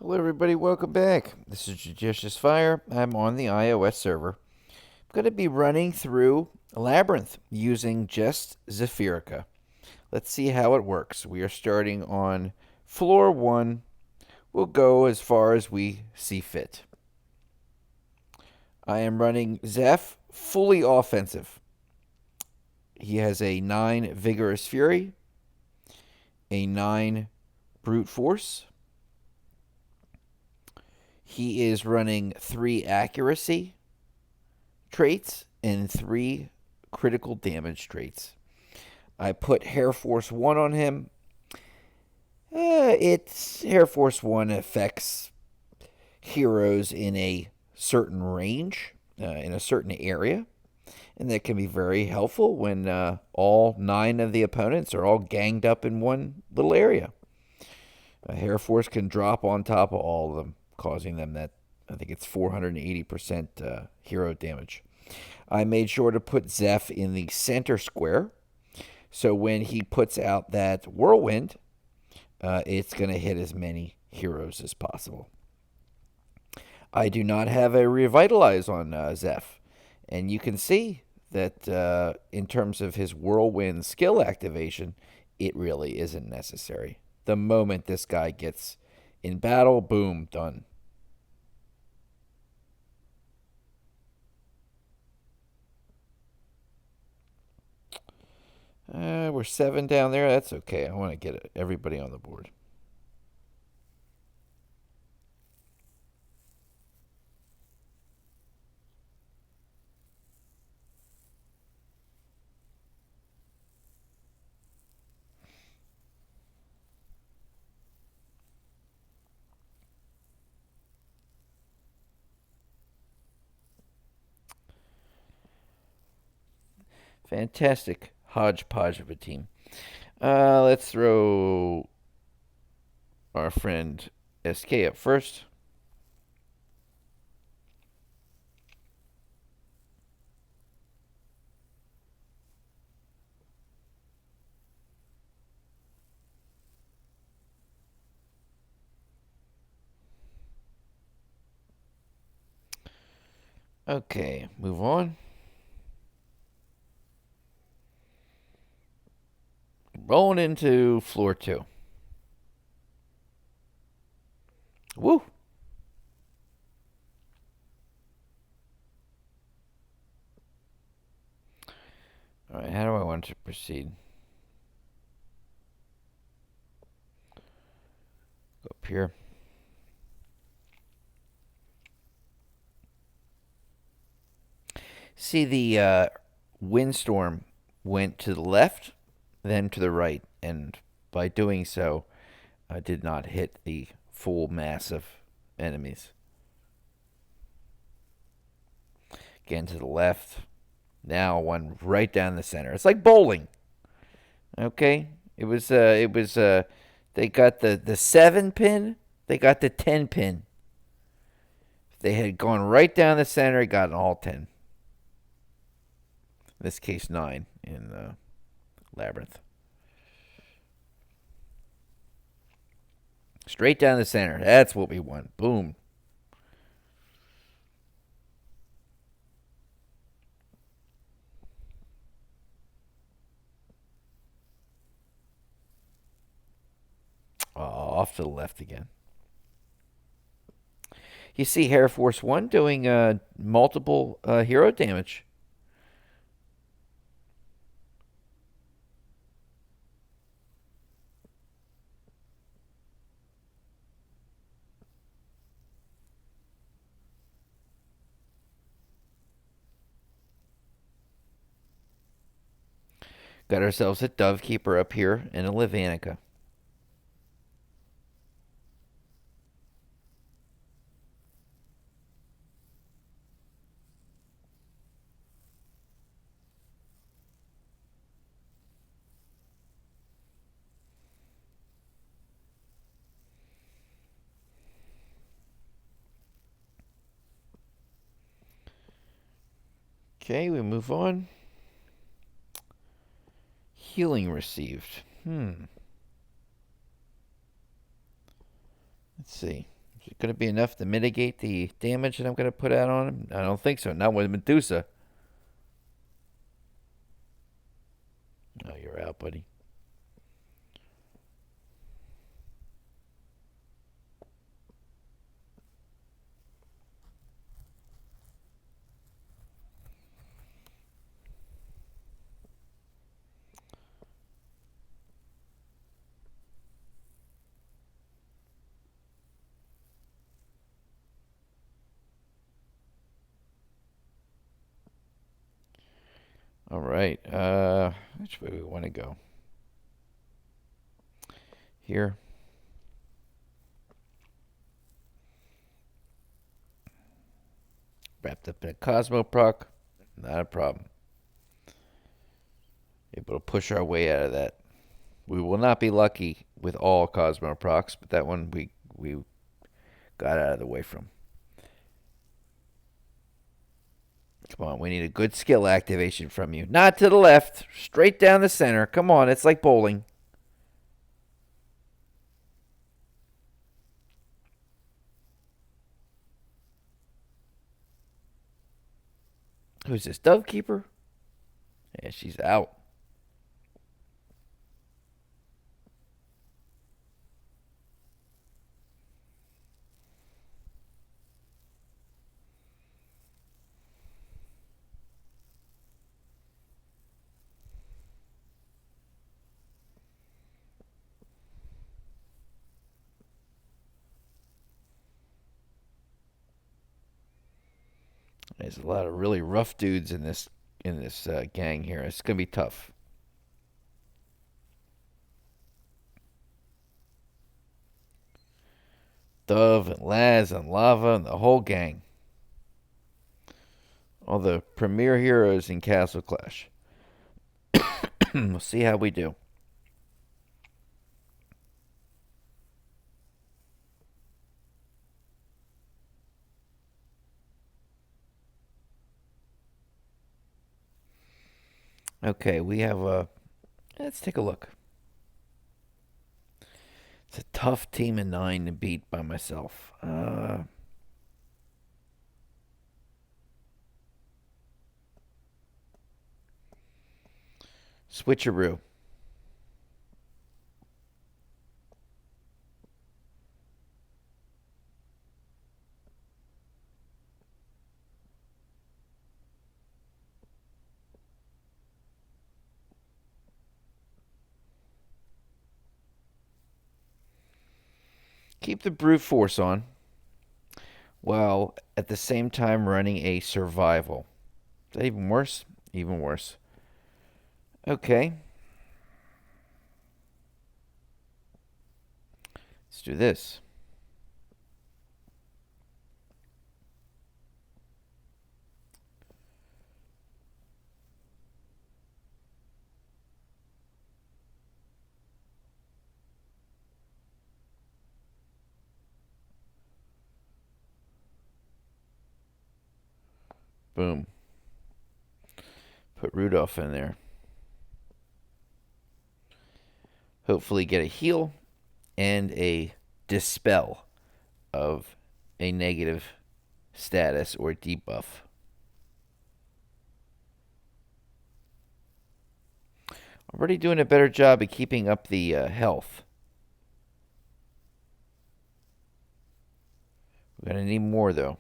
Hello, everybody. Welcome back. This is JudiciousFire. I'm on the iOS server. I'm going to be running through Labyrinth using just Zephyrica. Let's see how it works. We are starting on floor 1. We'll go as far as we see fit. I am running Zeph fully offensive. He has a 9 Vigorous Fury, a 9 Brute Force. He is running 3 Accuracy traits and 3 critical damage traits. I put Hair Force 1 on him. It's Hair Force 1 affects heroes in a certain range, in a certain area, and that can be very helpful when all 9 of the opponents are all ganged up in one little area. Hair Force can drop on top of all of them, causing them that, I think it's 480% hero damage. I made sure to put Zeph in the center square, so when he puts out that whirlwind, it's going to hit as many heroes as possible. I do not have a revitalize on Zeph, and you can see that in terms of his whirlwind skill activation, it really isn't necessary. The moment this guy gets in battle, boom, done. We're 7 down there. That's okay. I want to get everybody on the board. Fantastic hodgepodge of a team. Let's throw our friend SK up first. Okay, move on. Rolling into floor 2. Woo! All right, how do I want to proceed? Go up here. See, the windstorm went to the left, then to the right, and by doing so, I did not hit the full mass of enemies. Again to the left. Now one right down the center. It's like bowling. Okay? It was they got the 7 pin, they got the 10 pin. If they had gone right down the center, it got an all 10. In this case 9 in Labyrinth. Straight down the center. That's what we want. Boom. Oh, off to the left again. You see Hair Force 1 doing multiple hero damage. Got ourselves a Dovekeeper up here and a Levanica. Okay, we move on. Healing received. Let's see. Is it going to be enough to mitigate the damage that I'm going to put out on him? I don't think so. Not with Medusa. Oh, you're out, buddy. All right. Which way we want to go? Here. Wrapped up in a Cosmo proc. Not a problem. Able to push our way out of that. We will not be lucky with all Cosmo procs, but that one we got out of the way from. Come on, we need a good skill activation from you. Not to the left, straight down the center. Come on, it's like bowling. Who's this, Dovekeeper? Yeah, she's out. There's a lot of really rough dudes in this gang here. It's gonna be tough. Dove and Laz and Lava and the whole gang. All the premier heroes in Castle Clash. We'll see how we do. Okay, we have a. Let's take a look. It's a tough team of 9 to beat by myself. Switcheroo. Keep the brute force on, while at the same time running a survival. Is that even worse? Even worse. Okay. Let's do this. Boom. Put Rudolph in there. Hopefully get a heal and a dispel of a negative status or debuff. Already doing a better job of keeping up the health. We're going to need more, though.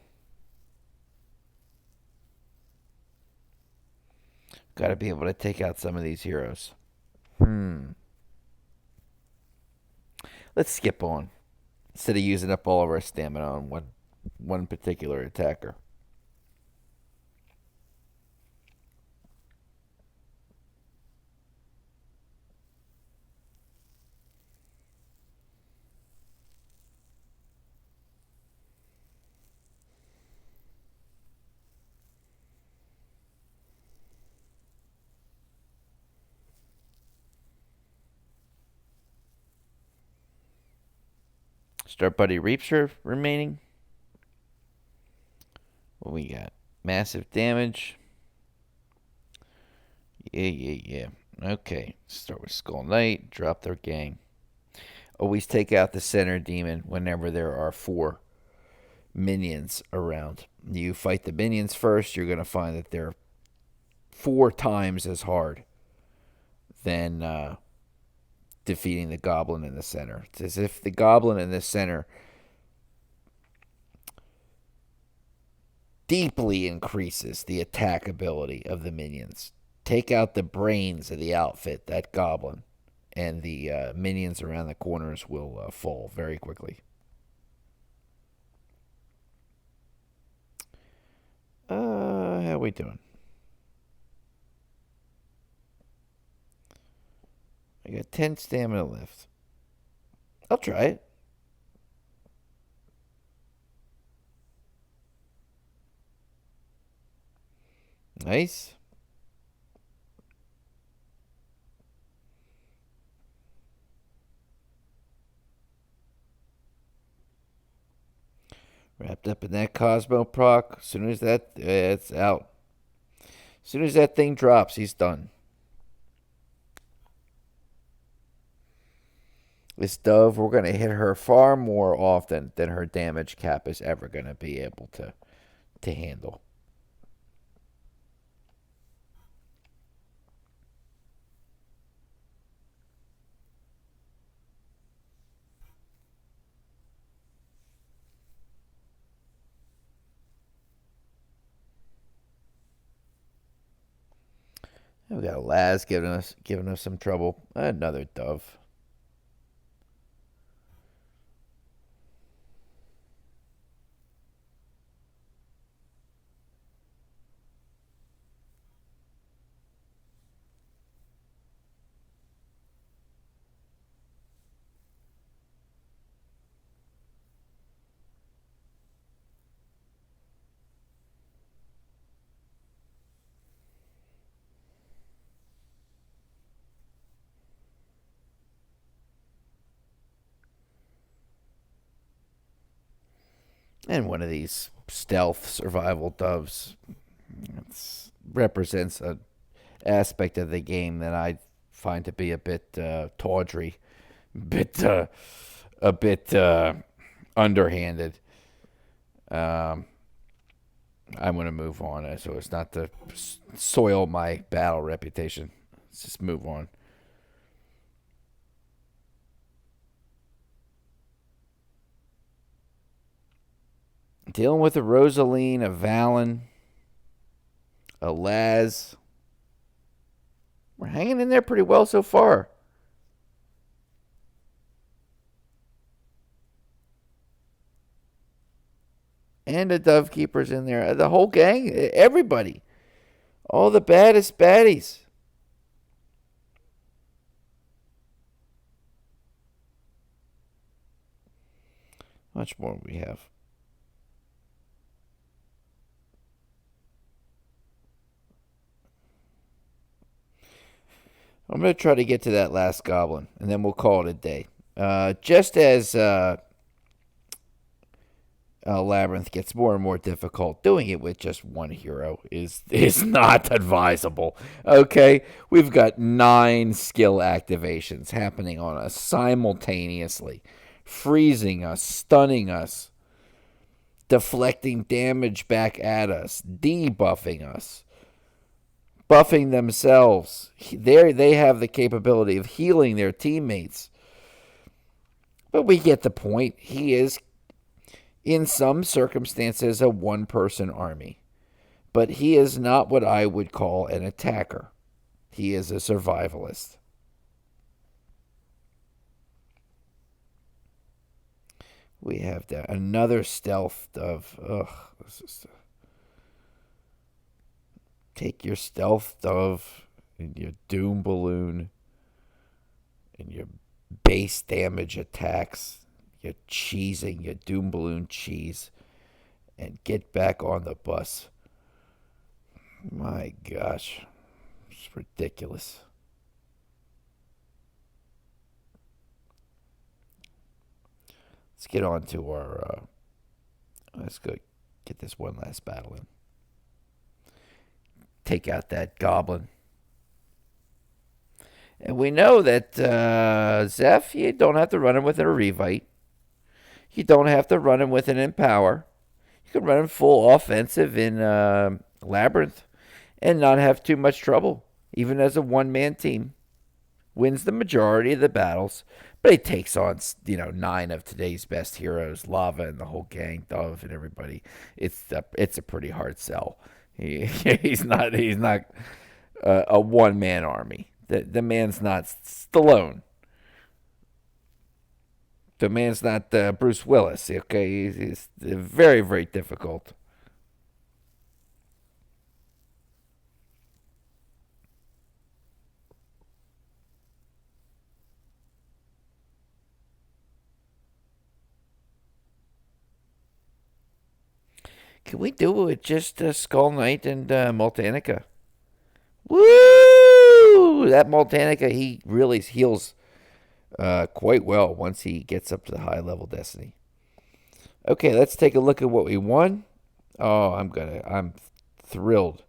Got to be able to take out some of these heroes. Let's skip on. Instead of using up all of our stamina on one particular attacker. Start Buddy Reaper remaining. What we got? Massive damage. Yeah. Okay. Start with Skull Knight. Drop their gang. Always take out the center demon whenever there are 4 minions around. You fight the minions first, you're going to find that they're 4 times as hard than defeating the goblin in the center. It's as if the goblin in the center deeply increases the attack ability of the minions. Take out the brains of the outfit, that goblin, and the minions around the corners will fall very quickly. How we doing? I got 10 stamina left. I'll try it. Nice. Wrapped up in that Cosmo proc. As soon as it's out. As soon as that thing drops, he's done. This Dove, we're going to hit her far more often than her damage cap is ever going to be able to handle. We got Laz giving us some trouble. Another Dove. And one of these stealth survival doves represents an aspect of the game that I find to be a bit tawdry, a bit underhanded. I'm going to move on so as not to soil my battle reputation. Let's just move on. Dealing with a Rosaline, a Valen, a Laz. We're hanging in there pretty well so far. And the Dovekeeper's in there. The whole gang, everybody. All the baddest baddies. Much more we have. I'm going to try to get to that last goblin, and then we'll call it a day. Just as Labyrinth gets more and more difficult, doing it with just one hero is not advisable. Okay? We've got 9 skill activations happening on us simultaneously, freezing us, stunning us, deflecting damage back at us, debuffing us, buffing themselves. They have the capability of healing their teammates. But we get the point. He is, in some circumstances, a one-person army. But he is not what I would call an attacker. He is a survivalist. We have another stealth of... this is... Take your stealth dove and your doom balloon and your base damage attacks, your cheesing, your doom balloon cheese, and get back on the bus. My gosh, it's ridiculous. Let's get on to our... let's go get this one last battle in. Take out that goblin. And we know that Zeph, you don't have to run him with a Revite. You don't have to run him with an Empower. You can run him full offensive in Labyrinth and not have too much trouble, even as a one-man team. Wins the majority of the battles, but he takes on 9 of today's best heroes, Lava and the whole gang, Dove and everybody. It's a pretty hard sell. He's not a one-man army. The man's not Stallone. The man's not Bruce Willis. Okay, he's very, very difficult. Can we do it with just Skull Knight and Multanica? Woo! That Multanica, he really heals quite well once he gets up to the high level Destiny. Okay, let's take a look at what we won. Oh, I'm thrilled.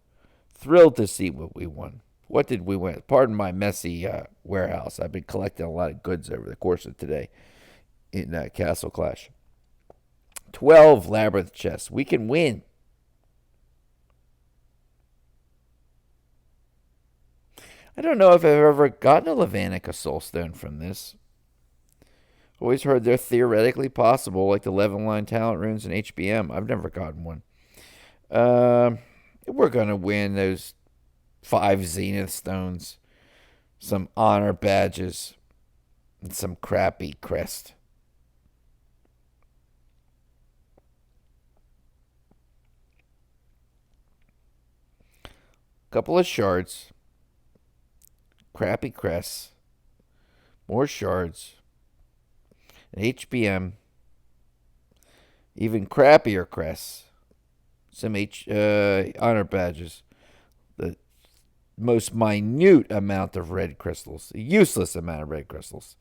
Thrilled to see what we won. What did we win? Pardon my messy warehouse. I've been collecting a lot of goods over the course of today in Castle Clash. 12 Labyrinth chests. We can win. I don't know if I've ever gotten a Labyrinth Soulstone from this. Always heard they're theoretically possible, like the 11 line talent runes in HBM. I've never gotten one. We're going to win those 5 Zenith stones, some honor badges, and some crappy crest. Couple of shards, crappy crests, more shards, an HBM, even crappier crests, some honor badges, the most minute amount of red crystals, a useless amount of red crystals.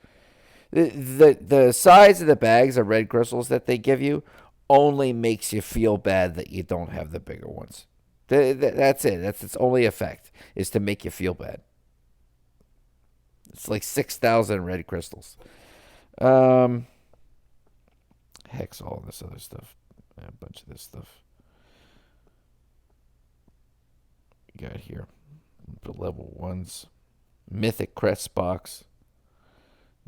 The size of the bags of red crystals that they give you only makes you feel bad that you don't have the bigger ones. That's it. That's its only effect, is to make you feel bad. It's like 6,000 red crystals. Hex all this other stuff. A bunch of this stuff. We got here. The level 1s. Mythic crest box.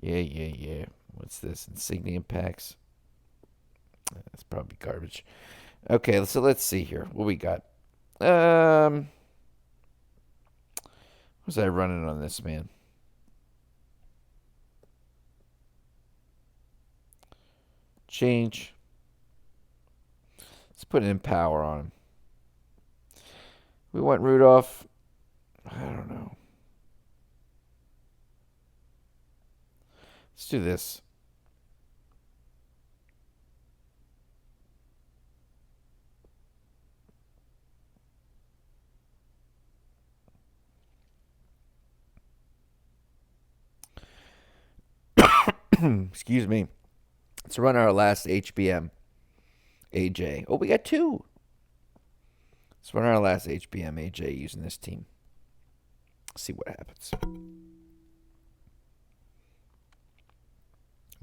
Yeah. What's this? Insignia packs. That's probably garbage. Okay, so let's see here. What we got? Was I running on this, man? Change. Let's put in power on him. We want Rudolph. I don't know. Let's do this. Excuse me. Let's run our last HBM AJ. Oh, we got 2. Let's run our last HBM AJ using this team. See what happens.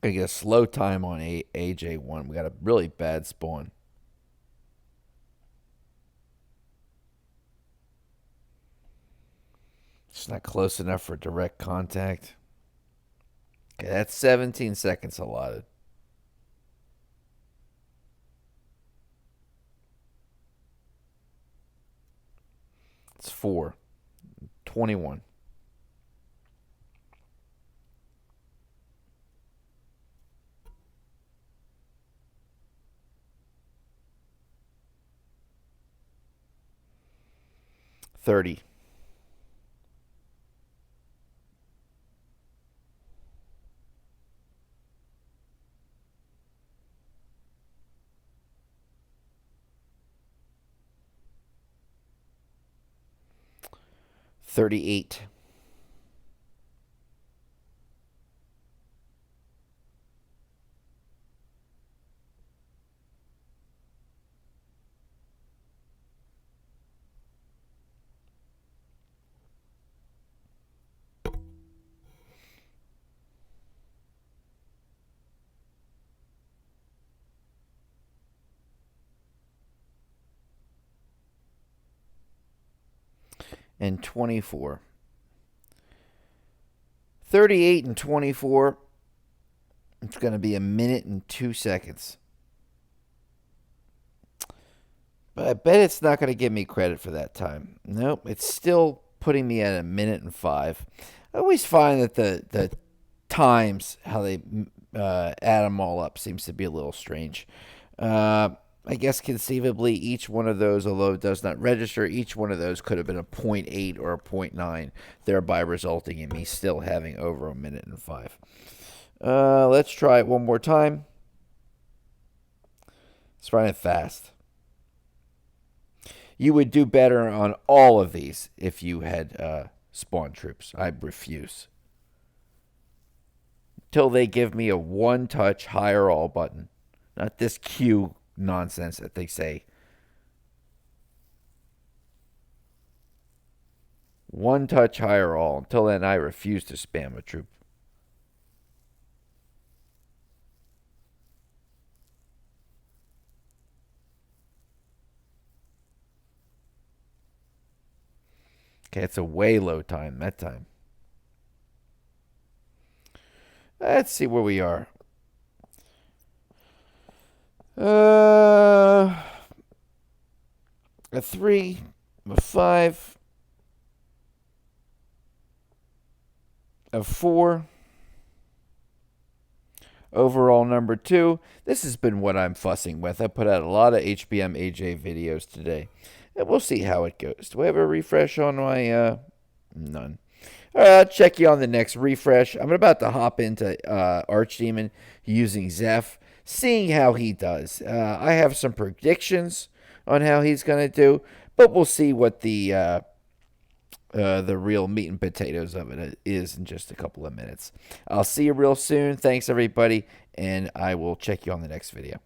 Gonna get a slow time on AJ1. We got a really bad spawn. It's not close enough for direct contact. Okay, that's 17 seconds allotted. It's 4. 21. $30. $38. and 24. 38 and 24. It's going to be 1 minute and 2 seconds. But I bet it's not going to give me credit for that time. Nope, it's still putting me at 1 minute and 5. I always find that the times, how they add them all up, seems to be a little strange. I guess conceivably each one of those, although it does not register, each one of those could have been a 0.8 or a 0.9, thereby resulting in me still having over 1 minute and 5. Let's try it one more time. Let's run it fast. You would do better on all of these if you had spawn troops. I refuse. Until they give me a one-touch higher all button. Not this Q nonsense that they say. One touch higher all. Until then, I refuse to spam a troop. Okay, it's a way low time that time. Let's see where we are. A 3, a 5, a 4. Overall number 2. This has been what I'm fussing with. I put out a lot of HBM AJ videos today. And we'll see how it goes. Do I have a refresh on my... None. All right, I'll check you on the next refresh. I'm about to hop into Archdemon using Zeph, seeing how he does. I have some predictions on how he's going to do, but we'll see what the real meat and potatoes of it is in just a couple of minutes. I'll see you real soon. Thanks, everybody, and I will check you on the next video.